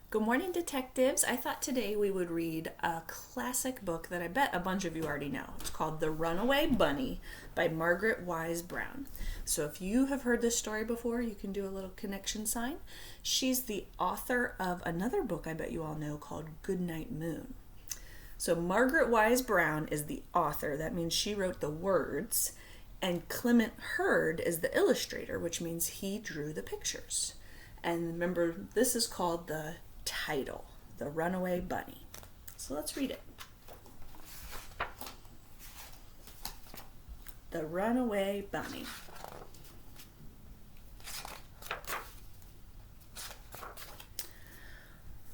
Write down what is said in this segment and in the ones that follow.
Good morning, detectives. I thought today we would read a classic book that I bet a bunch of you already know. It's called The Runaway Bunny by Margaret Wise Brown. So if you have heard this story before, you can do a little connection sign. She's the author of another book I bet you all know called Goodnight Moon. So Margaret Wise Brown is the author. That means she wrote the words. And Clement Hurd is the illustrator, which means he drew the pictures. And remember, this is called the title, The Runaway Bunny. So let's read it. The Runaway Bunny.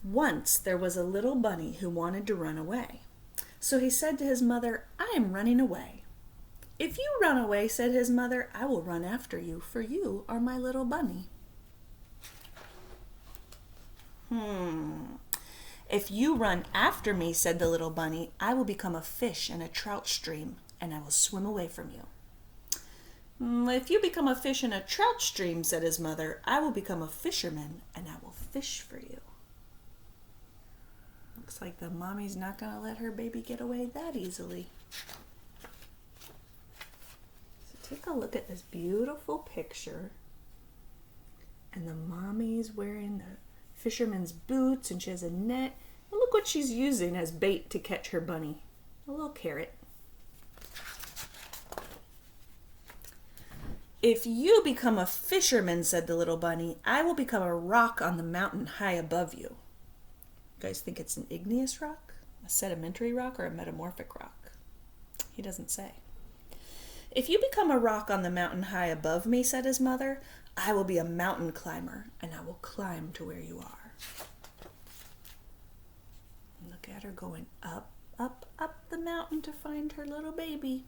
Once there was a little bunny who wanted to run away. So he said to his mother, "I am running away." "If you run away," said his mother, "I will run after you, for you are my little bunny." "If you run after me," said the little bunny, "I will become a fish in a trout stream, and I will swim away from you." "If you become a fish in a trout stream," said his mother, "I will become a fisherman, and I will fish for you." Looks like the mommy's not going to let her baby get away that easily. So take a look at this beautiful picture. And the mommy's wearing the fisherman's boots, and she has a net. And look what she's using as bait to catch her bunny. A little carrot. "If you become a fisherman," said the little bunny, "I will become a rock on the mountain high above you." You guys think it's an igneous rock, a sedimentary rock, or a metamorphic rock? He doesn't say. "If you become a rock on the mountain high above me," said his mother, "I will be a mountain climber, and I will climb to where you are." Look at her going up, up, up the mountain to find her little baby.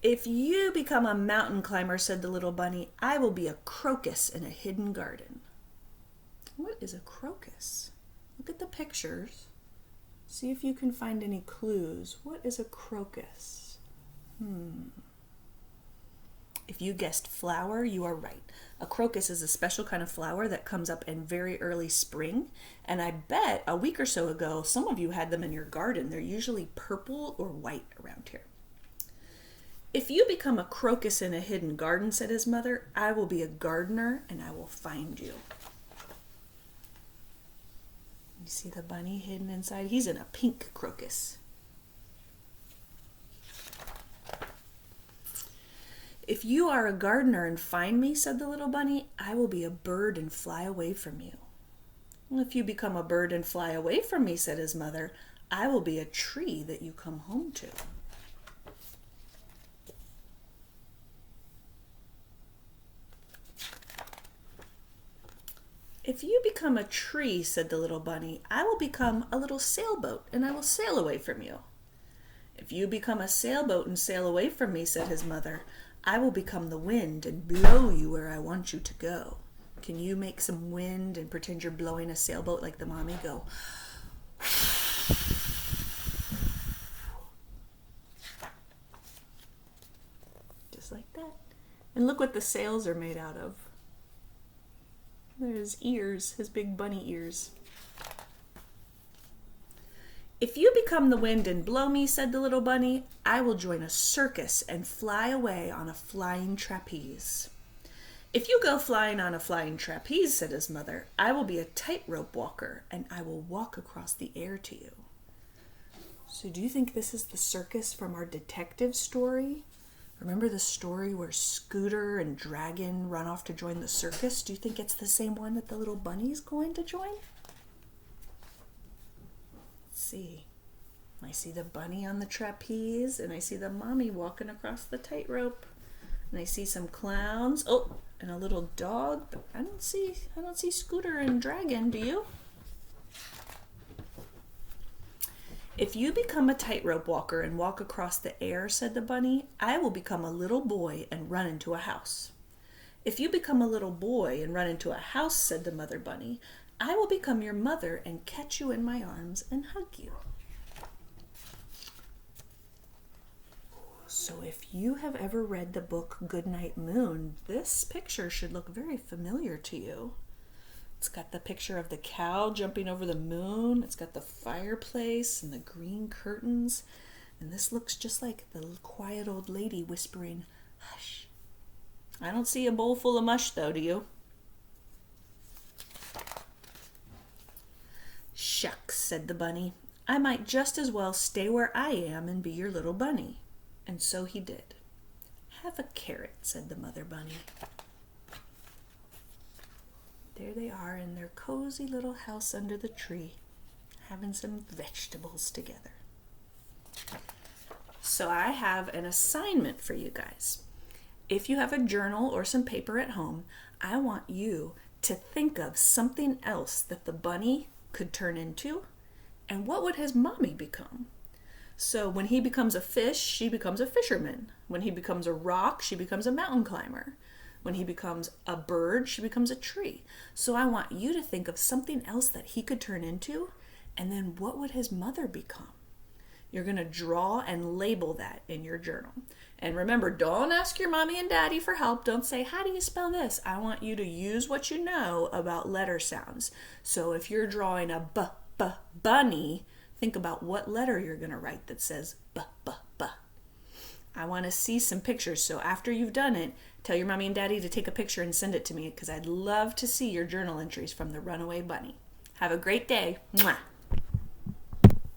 "If you become a mountain climber," said the little bunny, "I will be a crocus in a hidden garden." What is a crocus? Look at the pictures. See if you can find any clues. What is a crocus? If you guessed flower, you are right. A crocus is a special kind of flower that comes up in very early spring. And I bet a week or so ago, some of you had them in your garden. They're usually purple or white around here. "If you become a crocus in a hidden garden," said his mother, "I will be a gardener and I will find you." You see the bunny hidden inside? He's in a pink crocus. "If you are a gardener and find me," said the little bunny, "I will be a bird and fly away from you." "If you become a bird and fly away from me," said his mother, "I will be a tree that you come home to." "If you become a tree," said the little bunny, "I will become a little sailboat and I will sail away from you." "If you become a sailboat and sail away from me," said his mother, "I will become the wind and blow you where I want you to go." Can you make some wind and pretend you're blowing a sailboat like the mommy? Go. Just like that. And look what the sails are made out of. There's ears, his big bunny ears. "If you become the wind and blow me," said the little bunny, "I will join a circus and fly away on a flying trapeze." "If you go flying on a flying trapeze," said his mother, "I will be a tightrope walker and I will walk across the air to you." So do you think this is the circus from our detective story? Remember the story where Scooter and Dragon run off to join the circus? Do you think it's the same one that the little bunny's going to join? Let's see. I see the bunny on the trapeze, and I see the mommy walking across the tightrope. And I see some clowns. Oh, and a little dog. But I don't see Scooter and Dragon, do you? "If you become a tightrope walker and walk across the air," said the bunny, "I will become a little boy and run into a house." "If you become a little boy and run into a house," said the mother bunny, "I will become your mother and catch you in my arms and hug you." So if you have ever read the book Goodnight Moon, this picture should look very familiar to you. It's got the picture of the cow jumping over the moon. It's got the fireplace and the green curtains. And this looks just like the quiet old lady whispering, "Hush." I don't see a bowl full of mush though, do you? "Shucks," said the bunny. "I might just as well stay where I am and be your little bunny." And so he did. "Have a carrot," said the mother bunny. There they are in their cozy little house under the tree, having some vegetables together. So I have an assignment for you guys. If you have a journal or some paper at home, I want you to think of something else that the bunny could turn into, and what would his mommy become? So when he becomes a fish, she becomes a fisherman. When he becomes a rock, she becomes a mountain climber. When he becomes a bird, she becomes a tree. So I want you to think of something else that he could turn into, and then what would his mother become? You're going to draw and label that in your journal. And remember, don't ask your mommy and daddy for help. Don't say, "How do you spell this?" I want you to use what you know about letter sounds. So if you're drawing a bunny, think about what letter you're going to write that says b. I want to see some pictures. So after you've done it, tell your mommy and daddy to take a picture and send it to me, because I'd love to see your journal entries from the Runaway Bunny. Have a great day. Mwah.